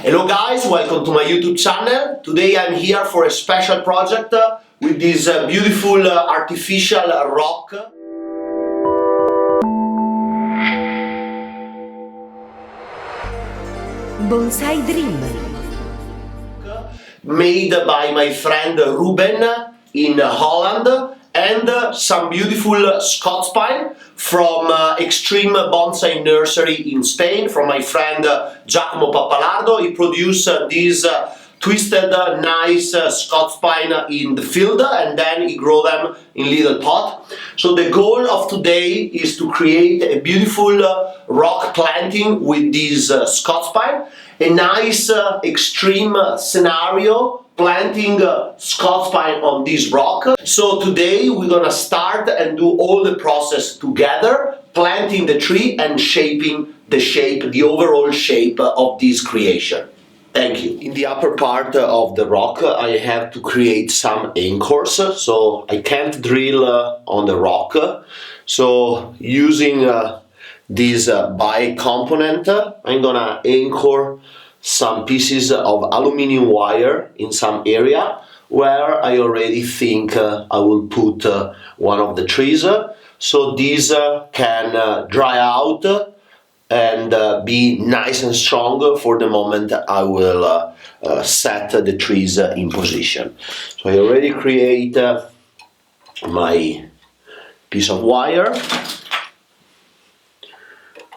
Hello guys, welcome to my YouTube channel. Today I'm here for a special project with this beautiful artificial rock. Bonsai Dream. Made by my friend Ruben in Holland and some beautiful Scots pine from Extreme Bonsai Nursery in Spain from my friend Giacomo Pappalardo. He produced this twisted nice Scots pine in the field and then he grow them in little pot. So the goal of today is to create a beautiful rock planting with this Scots pine, a nice extreme scenario planting Scots pine on this rock. So today we're gonna start and do all the process together, planting the tree and shaping the overall shape of this creation. Thank you. In the upper part of the rock I have to create some anchors, so I can't drill on the rock. So using this bike component, I'm gonna anchor some pieces of aluminum wire in some area where I already think I will put one of the trees, so these can dry out and be nice and strong for the moment I will set the trees in position. So I already create my piece of wire.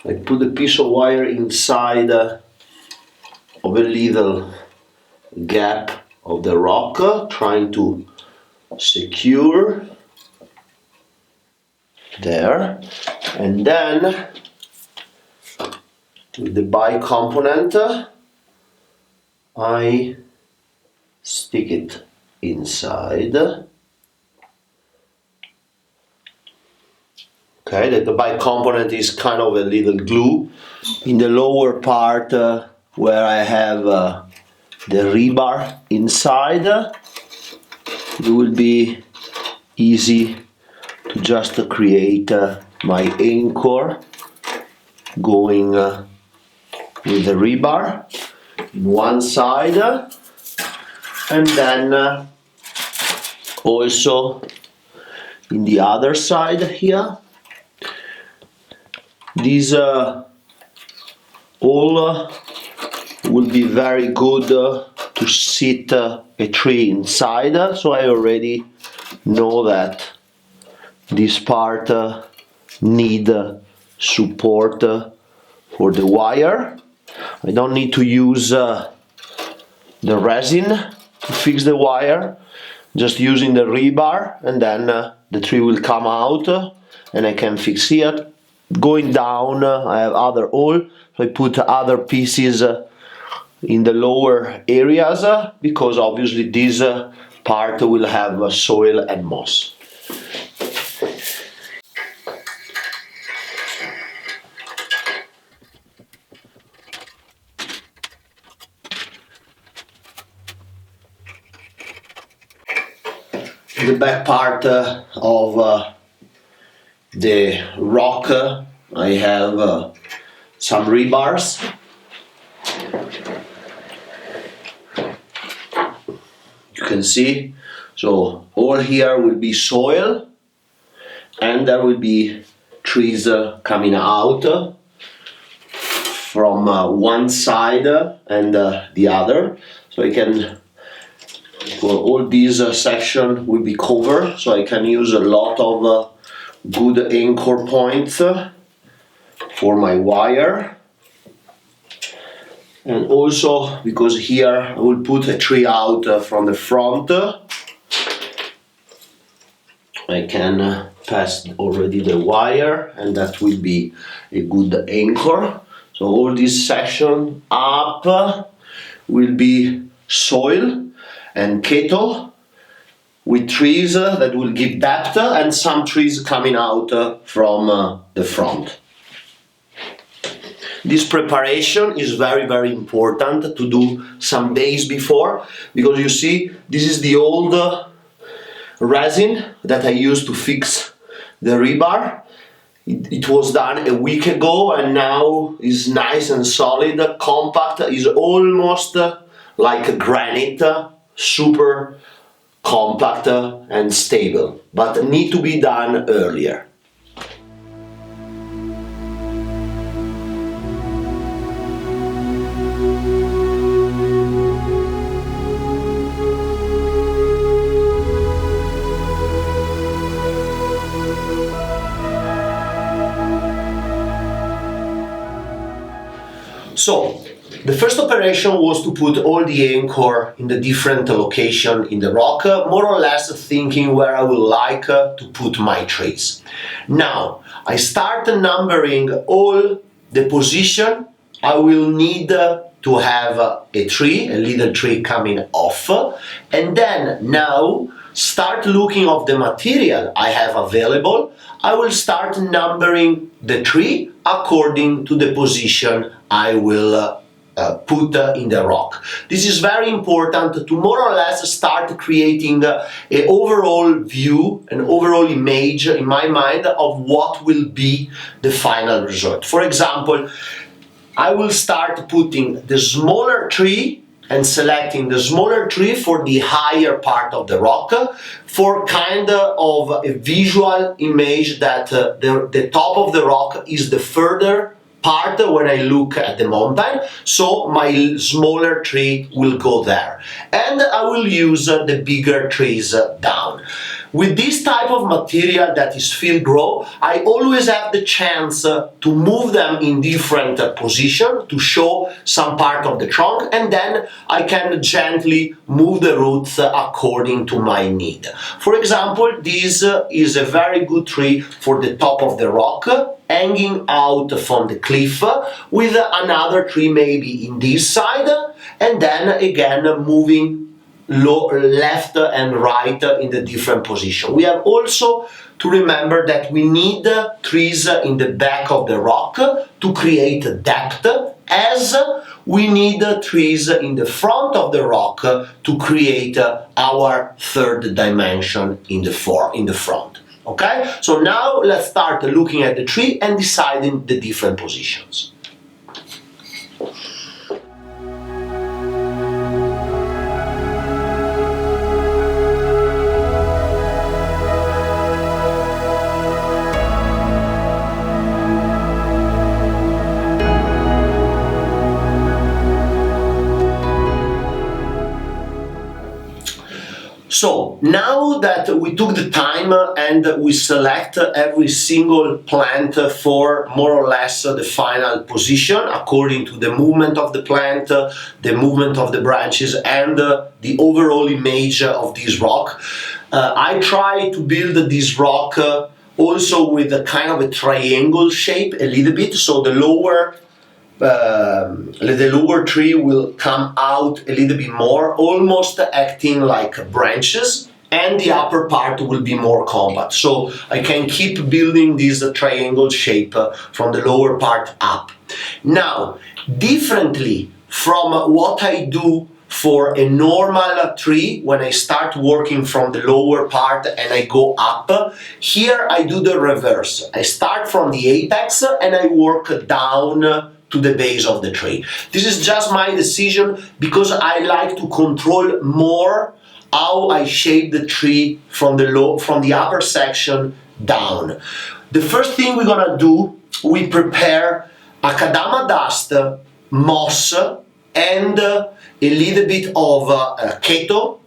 I put the piece of wire inside of a little gap of the rock, trying to secure there, and then with the bike component I stick it inside. Okay, the bike component is kind of a little glue. In the lower part where I have the rebar inside, it will be easy to just create my anchor going with the rebar in one side, and then also in the other side here. These all will be very good to sit a tree inside, so I already know that this part need support for the wire. I don't need to use the resin to fix the wire, just using the rebar, and then the tree will come out and I can fix it. Going down I have other hole, so I put other pieces in the lower areas because obviously this part will have soil and moss. In the back part of the rock I have some rebars. You can see, so all here will be soil and there will be trees coming out from one side and the other, so I can, well, all these section will be covered, so I can use a lot of good anchor points for my wire. And also because here I will put a tree out from the front, I can pass already the wire and that will be a good anchor. So all this section up will be soil and cattle with trees that will give depth and some trees coming out from the front. This preparation is very, very important to do some days before, because you see, this is the old resin that I used to fix the rebar. It was done a week ago and now is nice and solid, compact, is almost like a granite, super compact and stable, but need to be done earlier. So, the first operation was to put all the anchor in the different location in the rock, more or less thinking where I would like to put my trees. Now, I start numbering all the position I will need to have a tree, a little tree coming off, and then now start looking of the material I have available. I will start numbering the tree according to the position I will put in the rock. This is very important to more or less start creating an overall view, an overall image in my mind of what will be the final result. For example, I will start putting the smaller tree and selecting the smaller tree for the higher part of the rock for kind of a visual image that the top of the rock is the further part when I look at the mountain, so my smaller tree will go there and I will use the bigger trees down. With this type of material that is field grow, I always have the chance to move them in different position to show some part of the trunk, and then I can gently move the roots according to my need. For example, this is a very good tree for the top of the rock, hanging out from the cliff, with another tree maybe in this side, and then again moving left and right in the different position. We have also to remember that we need trees in the back of the rock to create depth, as we need trees in the front of the rock to create our third dimension in the front. Okay, so now let's start looking at the tree and deciding the different positions. So now that we took the time and we select every single plant for more or less the final position according to the movement of the plant, the movement of the branches, and the overall image of this rock, I try to build this rock also with a kind of a triangle shape a little bit, so the lower tree will come out a little bit more, almost acting like branches, and the upper part will be more compact. So I can keep building this triangle shape from the lower part up. Now, differently from what I do for a normal tree, when I start working from the lower part and I go up, here I do the reverse. I start from the apex and I work down to the base of the tree. This is just my decision because I like to control more how I shape the tree from the upper section down. The first thing we're gonna do, we prepare akadama dust, moss, and a little bit of keto.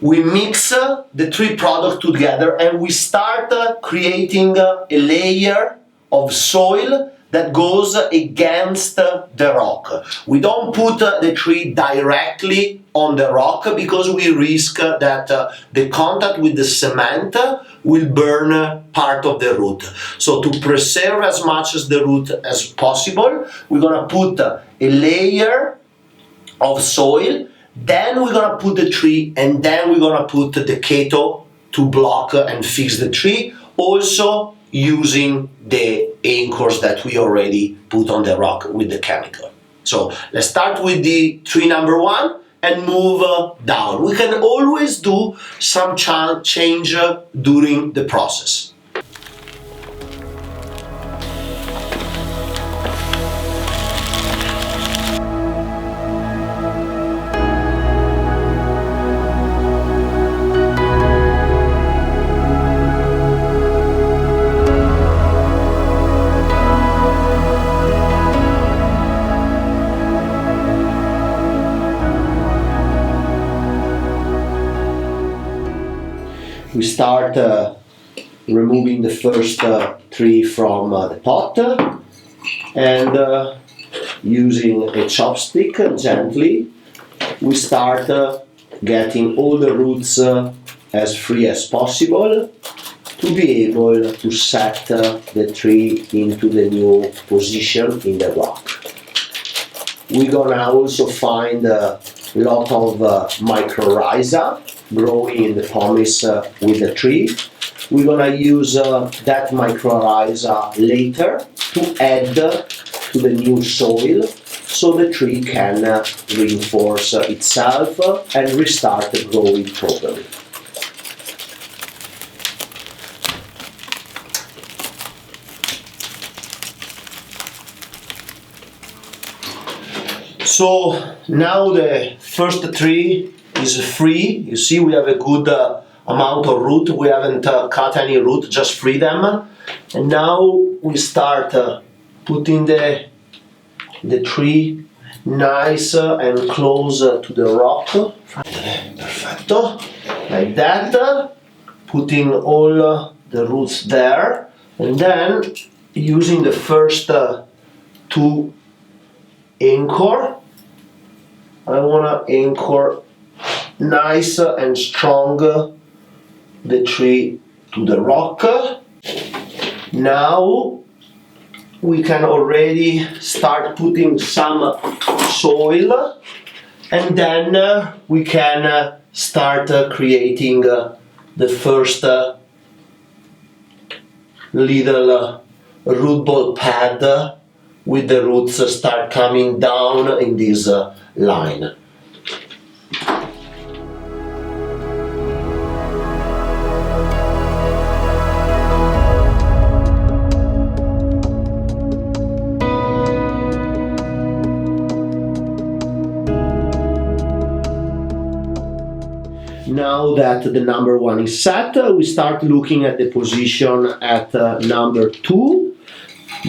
We mix the three products together and we start creating a layer of soil that goes against the rock. We don't put the tree directly on the rock because we risk that the contact with the cement will burn part of the root. So to preserve as much as the root as possible, we're gonna put a layer of soil, then we're gonna put the tree, and then we're gonna put the keto to block and fix the tree, also using the anchors that we already put on the rock with the chemical. So let's start with the tree number one and move down. We can always do some change during the process. we start removing the first tree from the pot and using a chopstick gently we start getting all the roots as free as possible to be able to set the tree into the new position in the rock. We're gonna also find a lot of mycorrhiza growing in the pomace with the tree. We're gonna use that mycorrhiza later to add to the new soil so the tree can reinforce itself and restart growing properly. So now the first tree is free. You see we have a good amount of root. We haven't cut any root, just free them. And now we start putting the tree nice and close to the rock. Perfetto. Like that. Putting all the roots there. And then using the first two anchor. I want to anchor nice and strong the tree to the rock. Now we can already start putting some soil and then we can start creating the first little root ball pad with the roots start coming down in this line. Now that the number one is set, we start looking at the position at number 2,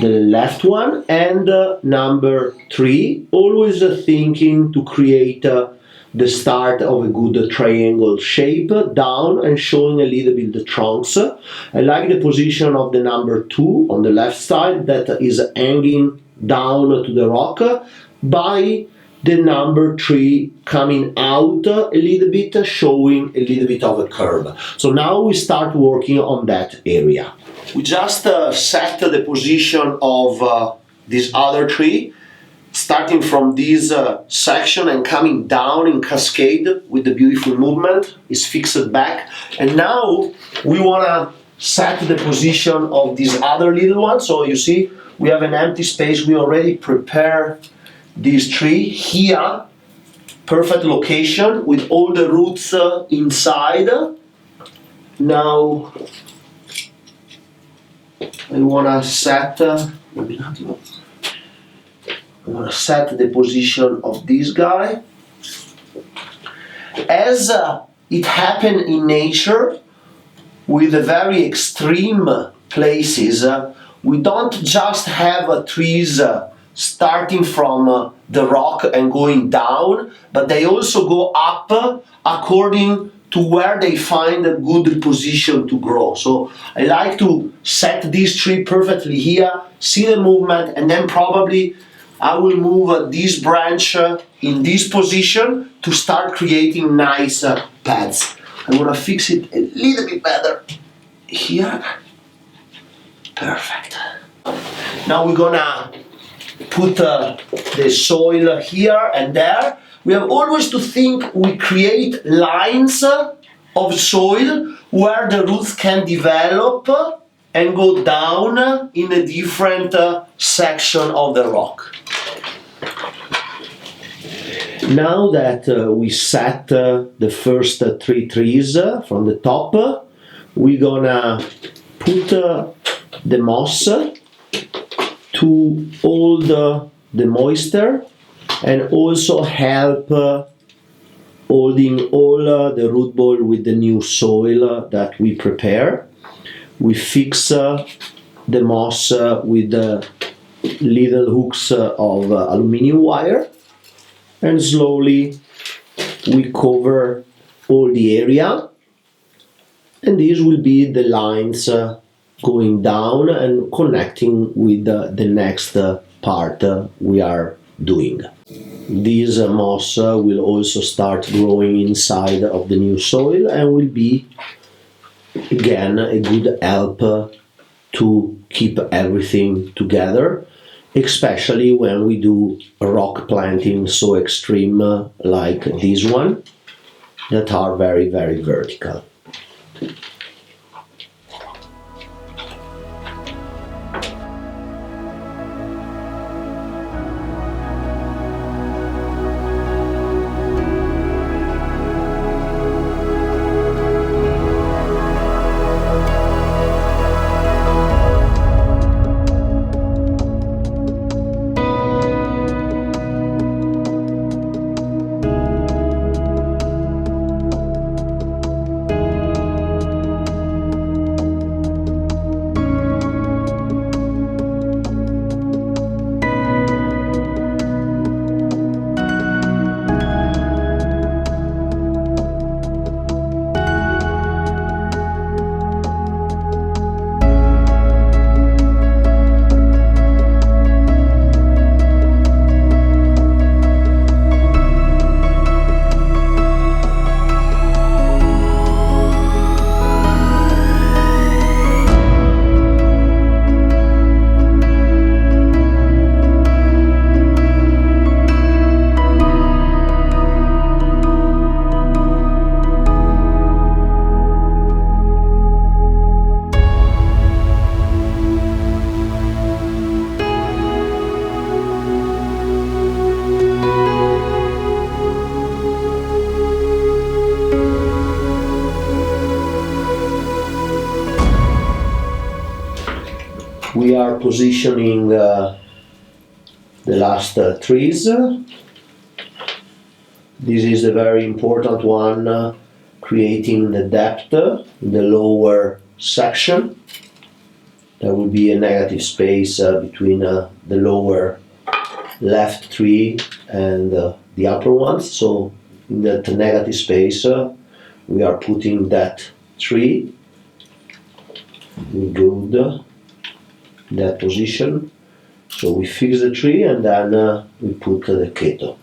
the left one, and number 3, always thinking to create the start of a good triangle shape down and showing a little bit the trunks. I like the position of the number 2 on the left side that is hanging down to the rock by the number 3 coming out a little bit, showing a little bit of a curve. So now we start working on that area. We just set the position of this other tree, starting from this section and coming down in cascade with the beautiful movement. It's fixed back. And now we want to set the position of this other little one. So you see, we have an empty space. We already prepared this tree here, perfect location with all the roots inside. Now I want to set the position of this guy. As it happened in nature with the very extreme places, we don't just have trees starting from the rock and going down, but they also go up according to where they find a good position to grow. So I like to set this tree perfectly here, see the movement, and then probably I will move this branch in this position to start creating nice pads. I want to fix it a little bit better here. Perfect. Now we're gonna put the soil here and there. We have always to think we create lines of soil where the roots can develop and go down in a different section of the rock. Now that we set the first 3 trees from the top, we're gonna put the moss to hold the moisture and also help holding all the root ball with the new soil that we prepare. We fix the moss with little hooks of aluminium wire, and slowly we cover all the area And these will be the lines going down and connecting with the next part we are doing. This moss will also start growing inside of the new soil and will be again a good help to keep everything together, especially when we do rock planting so extreme like this one, that are very, very vertical. We are positioning the last trees. This is a very important one, creating the depth in the lower section. There will be a negative space between the lower left tree and the upper ones. So in that negative space, we are putting that tree. Good. That position. So we fix the tree and then we put the keto.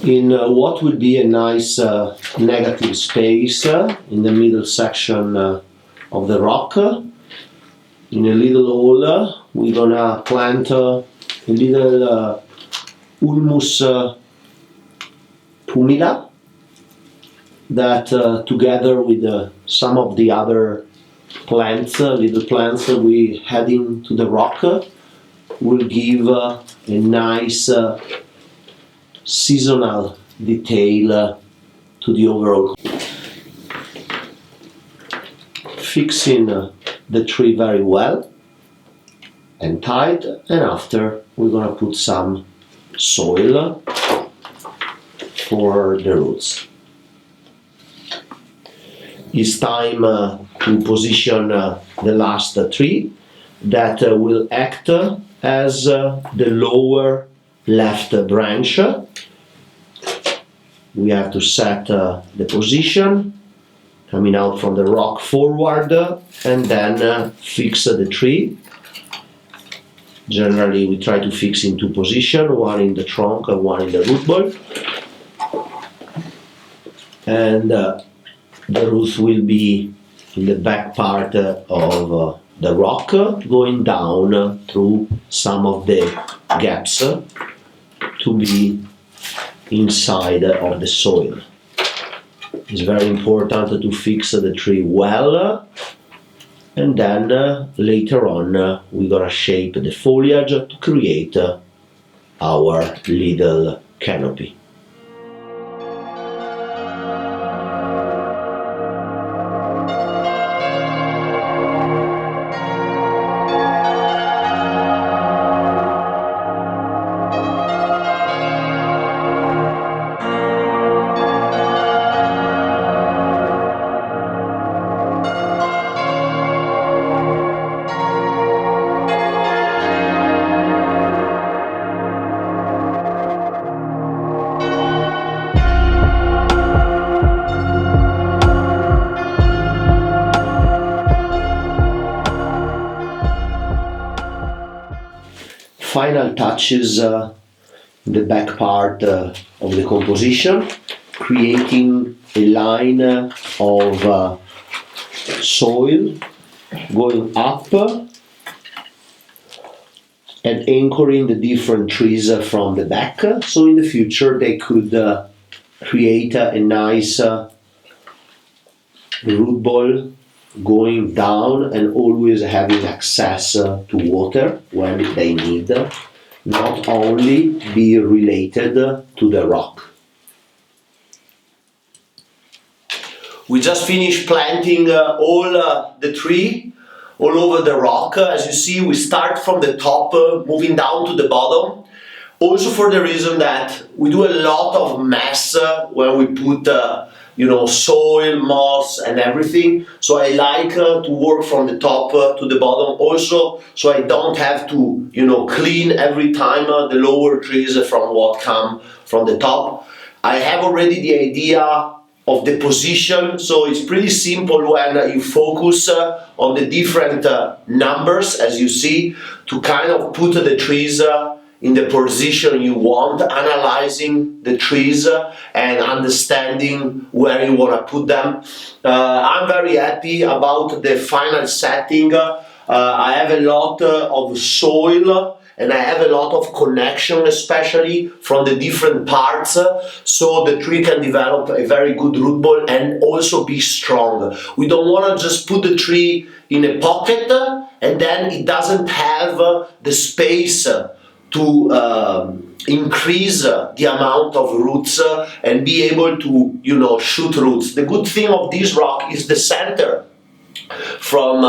In what will be a nice negative space in the middle section of the rock, in a little hole, we're gonna plant a little Ulmus pumila that together with some of the other plants, little plants we had into the rock, will give a nice seasonal detail to the overall. Fixing the tree very well and tight, and after we're gonna put some soil for the roots. It's time to position the last tree that will act as the lower left branch. We have to set the position, coming out from the rock forward, and then fix the tree. Generally we try to fix in two positions, one in the trunk and one in the root ball. And the roots will be in the back part of the rock, going down through some of the gaps to be inside of the soil. It's very important to fix the tree well, and then later on we're gonna shape the foliage to create our little canopy. final touches in the back part of the composition, creating a line of soil going up and anchoring the different trees from the back, so in the future they could create a nice root ball going down and always having access to water when they need, not only be related to the rock. We just finished planting all the tree all over the rock. As you see, we start from the top, moving down to the bottom. Also for the reason that we do a lot of mess when we put soil, moss and everything. So I like to work from the top to the bottom also, so I don't have to clean every time the lower trees from what come from the top. I have already the idea of the position, so it's pretty simple when you focus on the different numbers, as you see, to kind of put the trees in the position you want, analyzing the trees and understanding where you want to put them. I'm very happy about the final setting. I have a lot of soil and I have a lot of connection, especially from the different parts, so the tree can develop a very good root ball and also be strong. We don't want to just put the tree in a pocket and then it doesn't have the space to increase the amount of roots and be able to shoot roots. The good thing of this rock is the center. From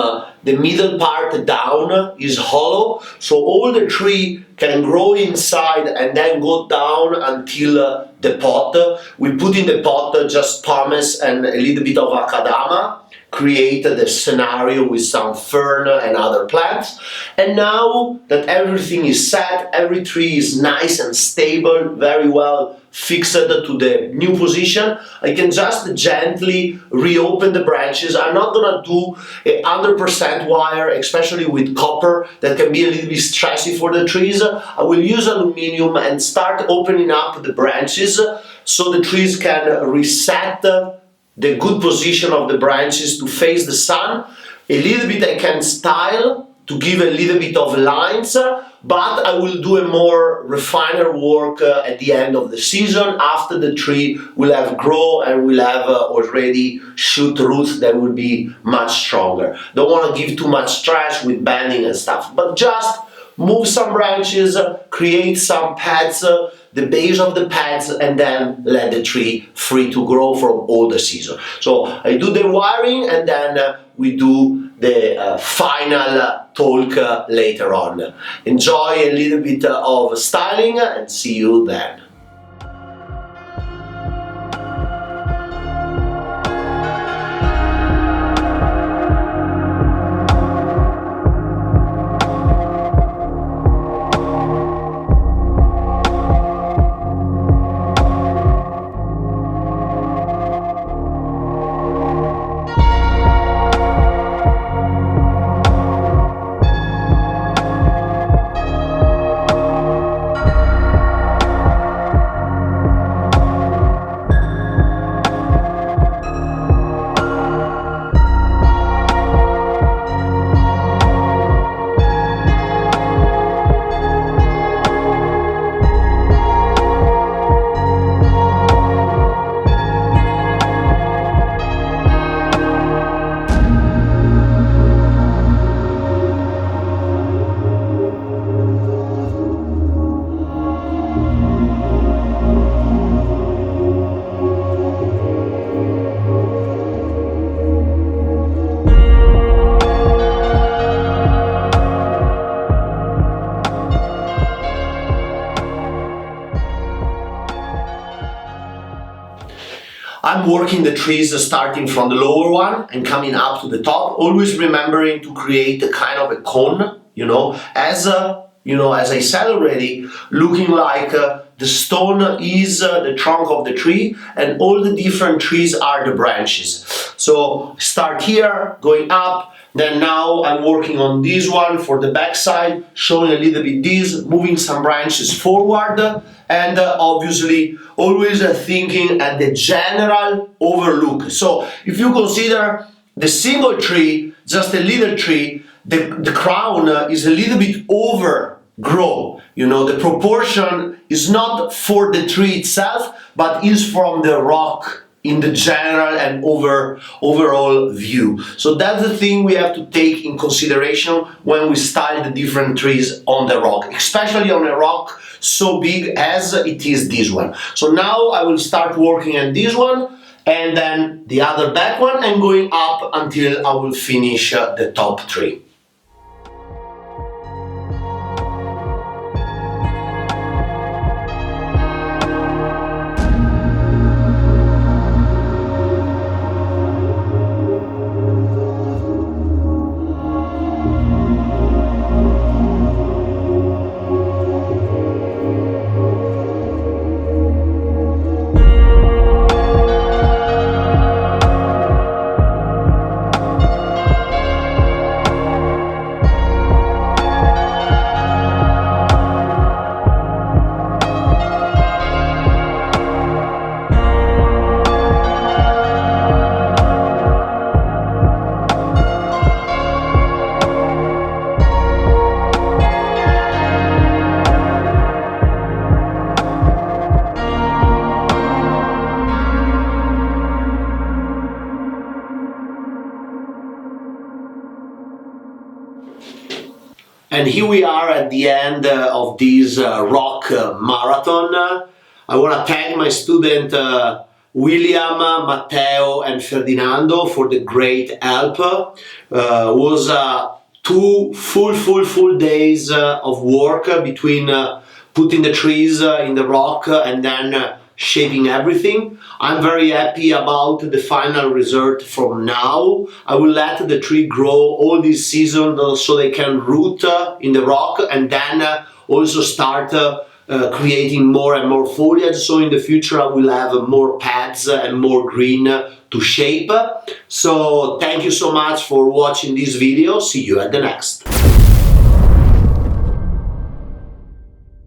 the middle part down is hollow, so all the tree can grow inside and then go down until the pot. We put in the pot just pumice and a little bit of akadama, created a scenario with some fern and other plants. And now that everything is set, every tree is nice and stable, very well fixed to the new position, I can just gently reopen the branches. I'm not gonna do 100% wire, especially with copper, that can be a little bit stressy for the trees. I will use aluminum and start opening up the branches so the trees can reset the good position of the branches to face the sun. A little bit I can style to give a little bit of lines, but I will do a more refiner work at the end of the season, after the tree will have grown and will have already shoot roots that will be much stronger. Don't want to give too much stress with bending and stuff, but just move some branches, create some pads, the base of the pads, and then let the tree free to grow from all the season. So I do the wiring and then we do the final talk later on. Enjoy a little bit of styling and see you then. I'm working the trees starting from the lower one and coming up to the top, always remembering to create a kind of a cone, as I said already, looking like the stone is the trunk of the tree and all the different trees are the branches. So start here, going up, Then now I'm working on this one for the backside, showing a little bit this, moving some branches forward, and obviously always thinking at the general overlook. So if you consider the single tree, just a little tree, the crown is a little bit overgrown. You know, the proportion is not for the tree itself, but is from the rock in the general and overall view. So that's the thing we have to take in consideration when we style the different trees on the rock, especially on a rock so big as it is this one. So now I will start working on this one, and then the other back one, and going up until I will finish the top tree. And here we are at the end of this rock marathon. I want to thank my student William, Matteo and Ferdinando for the great help. Was 2 full days of work between putting the trees in the rock and then shaping everything. I'm very happy about the final result from now. I will let the tree grow all this season so they can root in the rock, and then also start creating more and more foliage. So in the future I will have more pads and more green to shape. So thank you so much for watching this video. See you at the next.